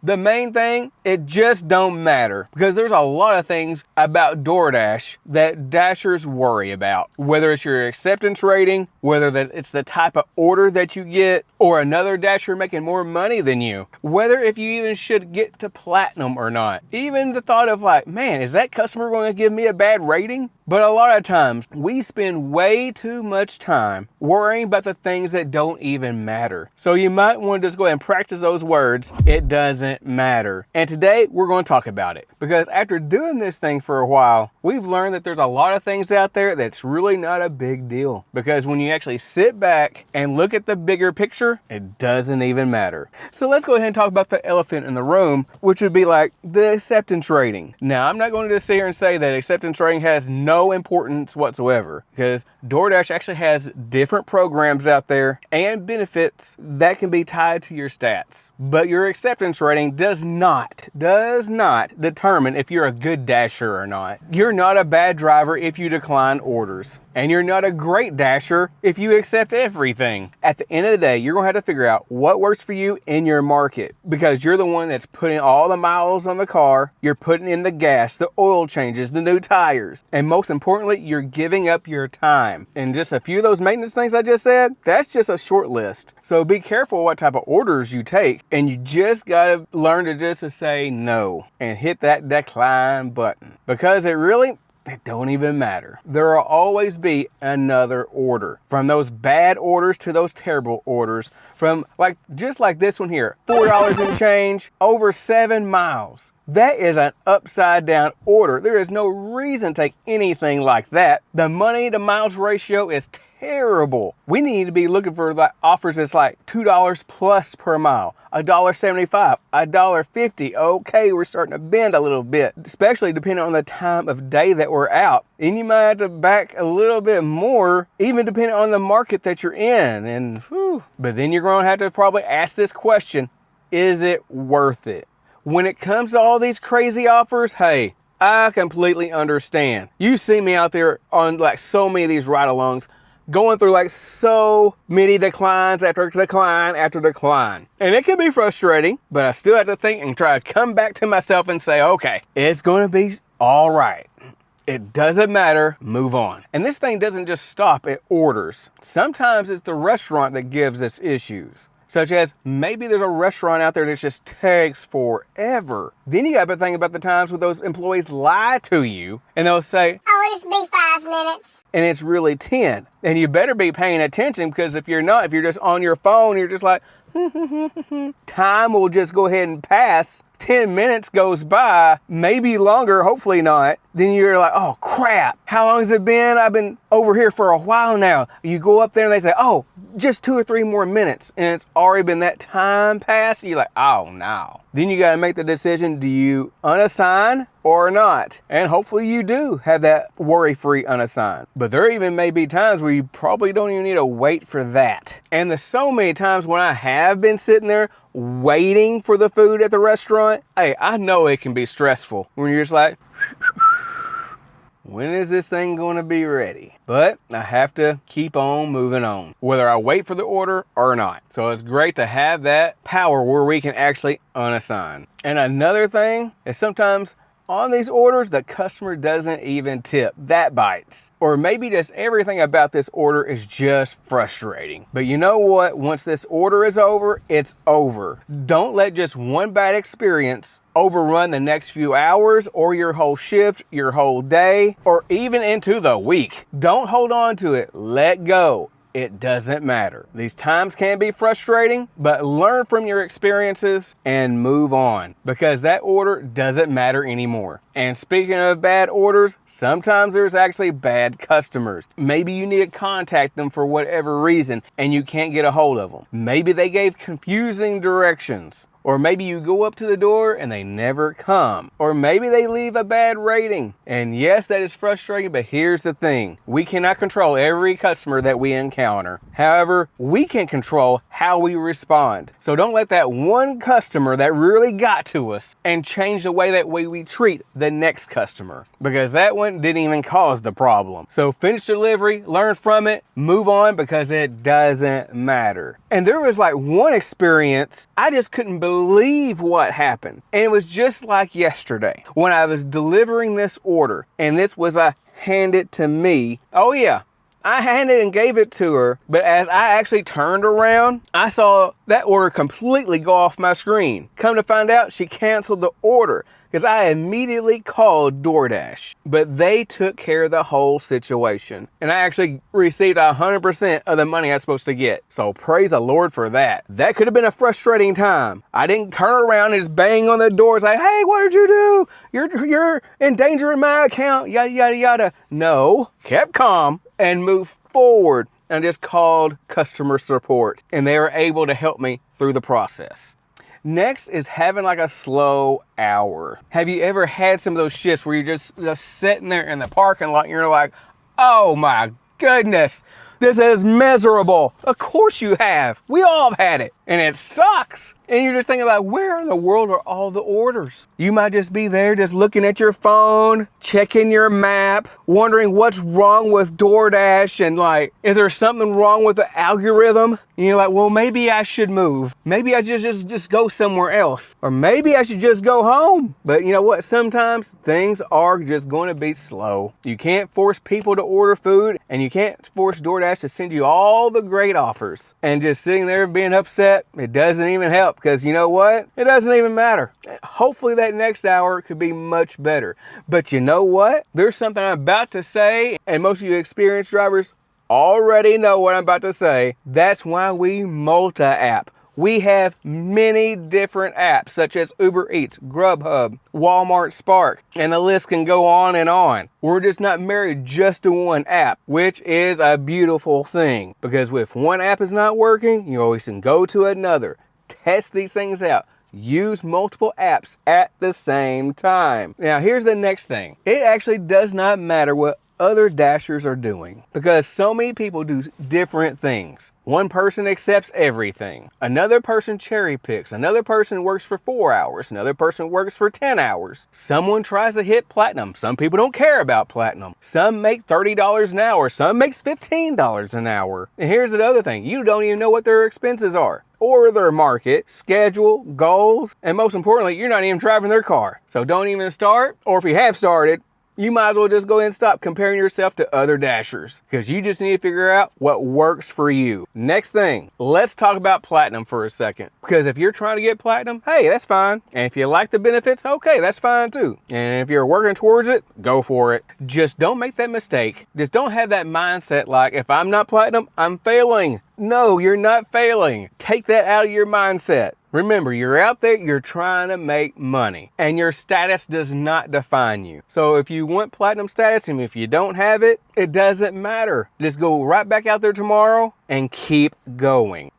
The main thing, it just don't matter, because there's a lot of things about DoorDash that Dashers worry about. Whether it's your acceptance rating, whether that it's the type of order that you get, or another Dasher making more money than you, whether if you even should get to platinum or not. Even the thought of like, man, is that customer going to give me a bad rating? But a lot of times we spend way too much time worrying about the things that don't even matter. So you might want to just go ahead and practice those words. It doesn't matter. And today we're going to talk about it, because after doing this thing for a while, we've learned that there's a lot of things out there that's really not a big deal. Because when you actually sit back and look at the bigger picture, it doesn't even matter. So let's go ahead and talk about the elephant in the room, which would be like the acceptance rating. Now, I'm not going to just sit here and say that acceptance rating has no importance whatsoever, because DoorDash actually has different programs out there and benefits that can be tied to your stats. But your acceptance rating does not determine if you're a good Dasher or not. You're not a bad driver if you decline orders. And you're not a great Dasher if you accept everything. At the end of the day, you're gonna have to figure out what works for you in your market, because you're the one that's putting all the miles on the car, you're putting in the gas, the oil changes, the new tires, and most importantly, you're giving up your time. And just a few of those maintenance things I just said, that's just a short list. So be careful what type of orders you take, and you just gotta learn to just say no and hit that decline button, because it don't even matter. There will always be another order. From those bad orders to those terrible orders. From just like this one here, $4 and change, over 7 miles. That is an upside down order. There is no reason to take anything like that. The money to miles ratio is terrible. We need to be looking for like offers that's like $2 plus per mile, $1.75, $1.50. Okay, we're starting to bend a little bit, especially depending on the time of day that we're out. And you might have to back a little bit more, even depending on the market that you're in. And but then you're going to have to probably ask this question: is it worth it? When it comes to all these crazy offers, hey, I completely understand. You see me out there on like so many of these ride-alongs, going through like so many declines after decline after decline. And it can be frustrating, but I still have to think and try to come back to myself and say, okay, it's going to be all right. It doesn't matter, move on. And this thing doesn't just stop at orders. Sometimes it's the restaurant that gives us issues. Such as maybe there's a restaurant out there that just takes forever. Then you got to think about the times where those employees lie to you and they'll say, oh, it'll just be 5 minutes. And it's really 10. And you better be paying attention, because if you're not, if you're just on your phone, you're just like, time will just go ahead and pass. 10 minutes goes by, maybe longer, hopefully not. Then you're like, oh crap, how long has it been? I've been over here for a while now. You go up there and they say, oh, just 2 or 3 more minutes. And it's already been that time passed. You're like, oh no. Then you got to make the decision, do you unassign or not? And hopefully you do have that worry-free unassign. But there even may be times where you probably don't even need to wait for that. And there's so many times when I have been sitting there waiting for the food at the restaurant, hey, I know it can be stressful when you're just like, when is this thing going to be ready? But I have to keep on moving on, whether I wait for the order or not. So it's great to have that power where we can actually unassign. And another thing is sometimes on these orders, the customer doesn't even tip. That bites. Or maybe just everything about this order is just frustrating. But you know what? Once this order is over, it's over. Don't let just one bad experience overrun the next few hours or your whole shift, your whole day, or even into the week. Don't hold on to it. Let go. It doesn't matter. These times can be frustrating, but learn from your experiences and move on, because that order doesn't matter anymore. And speaking of bad orders, sometimes there's actually bad customers. Maybe you need to contact them for whatever reason and you can't get a hold of them. Maybe they gave confusing directions. Or maybe you go up to the door and they never come. Or maybe they leave a bad rating. And yes, that is frustrating, but here's the thing. We cannot control every customer that we encounter. However, we can control how we respond. So don't let that one customer that really got to us and change the way that we treat the next customer. Because that one didn't even cause the problem. So finish delivery, learn from it, move on, because it doesn't matter. And there was like one experience, I just couldn't believe what happened. And it was just like yesterday when I was delivering this order, and this was a hand it to me. Oh yeah, I handed and gave it to her, but as I actually turned around, I saw that order completely go off my screen. Come to find out, she canceled the order because I immediately called DoorDash, but they took care of the whole situation. And I actually received 100% of the money I was supposed to get. So praise the Lord for that. That could have been a frustrating time. I didn't turn around and just bang on the door and say, hey, what did you do? You're endangering my account, yada, yada, yada. No, kept calm and moved forward and just called customer support, and they were able to help me through the process. Next is having like a slow hour. Have you ever had some of those shifts where you're just sitting there in the parking lot and you're like, oh my goodness, this is miserable. Of course you have. We all have had it, and it sucks. And you're just thinking about, where in the world are all the orders? You might just be there just looking at your phone, checking your map, wondering what's wrong with DoorDash, and like, is there something wrong with the algorithm? And you're like, well, maybe I should move. Maybe I just go somewhere else. Or maybe I should just go home. But you know what? Sometimes things are just going to be slow. You can't force people to order food, and you can't force DoorDash to send you all the great offers. And just sitting there being upset, it doesn't even help, because you know what? It doesn't even matter. Hopefully that next hour could be much better. But you know what? There's something I'm about to say, and most of you experienced drivers already know what I'm about to say. That's why we multi-app. We have many different apps such as Uber Eats, Grubhub, Walmart Spark, and the list can go on and on. We're just not married just to one app, which is a beautiful thing, because if one app is not working, you always can go to another. Test these things out. Use multiple apps at the same time. Now, here's the next thing. It actually does not matter what other dashers are doing, because so many people do different things. One person accepts everything. Another person cherry picks. Another person works for 4 hours. Another person works for 10 hours. Someone tries to hit platinum. Some people don't care about platinum. Some make $30 an hour. Some makes $15 an hour. And here's the other thing. You don't even know what their expenses are, or their market, schedule, goals, and most importantly, you're not even driving their car. So don't even start, or if you have started, you might as well just go ahead and stop comparing yourself to other dashers, because you just need to figure out what works for you. Next thing, let's talk about platinum for a second, because if you're trying to get platinum, hey, that's fine. And if you like the benefits, okay, that's fine too. And if you're working towards it, go for it. Just don't make that mistake. Just don't have that mindset like, if I'm not platinum, I'm failing. No, you're not failing. Take that out of your mindset. Remember, you're out there, you're trying to make money, and your status does not define you. So if you want platinum status, and if you don't have it, it doesn't matter. Just go right back out there tomorrow and keep going.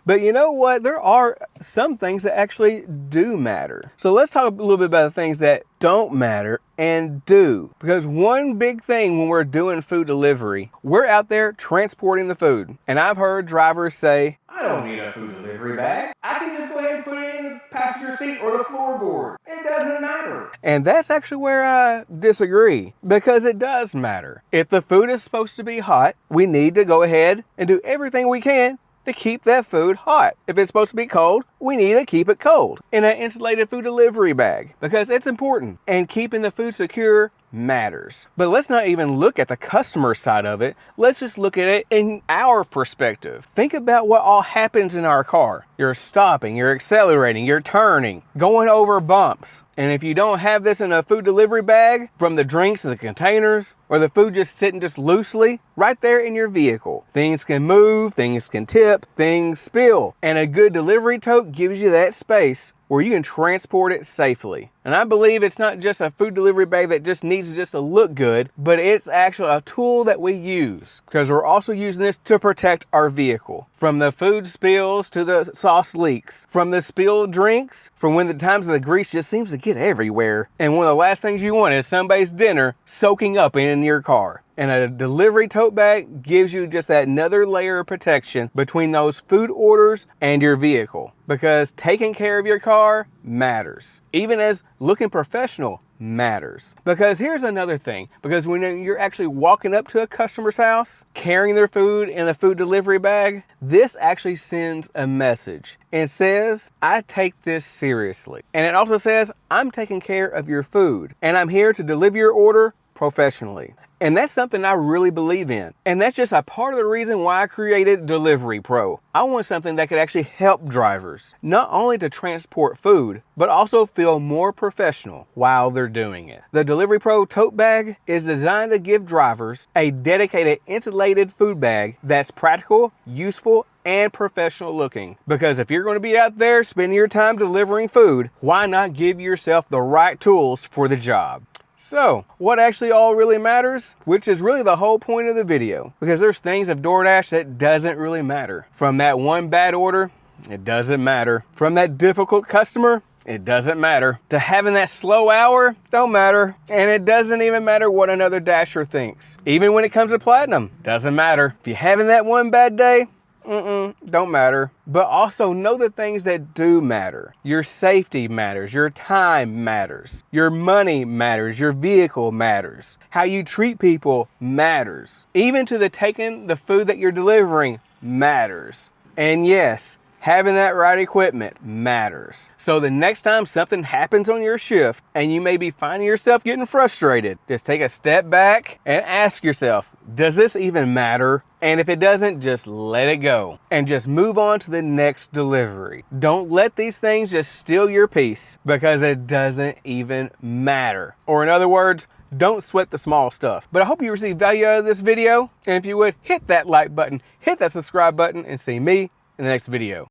But you know what? There are some things that actually do matter. So let's talk a little bit about the things that don't matter and do. Because one big thing when we're doing food delivery, we're out there transporting the food. And I've heard drivers say, I don't need a food delivery bag. I can just go ahead and put it in the passenger seat or the floorboard. It doesn't matter. And that's actually where I disagree, because it does matter. If the food is supposed to be hot, we need to go ahead and do everything we can to keep that food hot. If it's supposed to be cold, we need to keep it cold in an insulated food delivery bag, because it's important, and keeping the food secure matters. But let's not even look at the customer side of it. Let's just look at it in our perspective. Think about what all happens in our car. You're stopping, you're accelerating, you're turning, going over bumps. And if you don't have this in a food delivery bag, from the drinks to the containers, or the food just sitting just loosely right there in your vehicle, things can move, things can tip, things spill. And a good delivery tote gives you that space where you can transport it safely. And I believe it's not just a food delivery bag that just needs just to look good, but it's actually a tool that we use, because we're also using this to protect our vehicle. From the food spills to the sauce leaks, from the spilled drinks, from when the times the grease just seems to get everywhere. And one of the last things you want is somebody's dinner soaking up in your car. And a delivery tote bag gives you just that another layer of protection between those food orders and your vehicle, because taking care of your car matters. Even as looking professional matters. Because here's another thing, because when you're actually walking up to a customer's house, carrying their food in a food delivery bag, this actually sends a message and says, I take this seriously. And it also says, I'm taking care of your food and I'm here to deliver your order professionally. And that's something I really believe in. And that's just a part of the reason why I created Delivery Pro. I want something that could actually help drivers, not only to transport food, but also feel more professional while they're doing it. The Delivery Pro tote bag is designed to give drivers a dedicated insulated food bag that's practical, useful, and professional looking. Because if you're going to be out there spending your time delivering food, why not give yourself the right tools for the job? So, what actually all really matters, which is really the whole point of the video, because there's things of DoorDash that doesn't really matter. From that one bad order, it doesn't matter. From that difficult customer, it doesn't matter. To having that slow hour, don't matter. And it doesn't even matter what another Dasher thinks. Even when it comes to Platinum, doesn't matter. If you're having that one bad day, don't matter. But also know the things that do matter. Your safety matters, your time matters, your money matters, your vehicle matters, how you treat people matters. Even to the taking the food that you're delivering matters. And yes, having that right equipment matters. So the next time something happens on your shift and you may be finding yourself getting frustrated, just take a step back and ask yourself, does this even matter? And if it doesn't, just let it go and just move on to the next delivery. Don't let these things just steal your peace because it doesn't even matter. Or in other words, don't sweat the small stuff. But I hope you received value out of this video. And if you would, hit that like button, hit that subscribe button, and see me in the next video.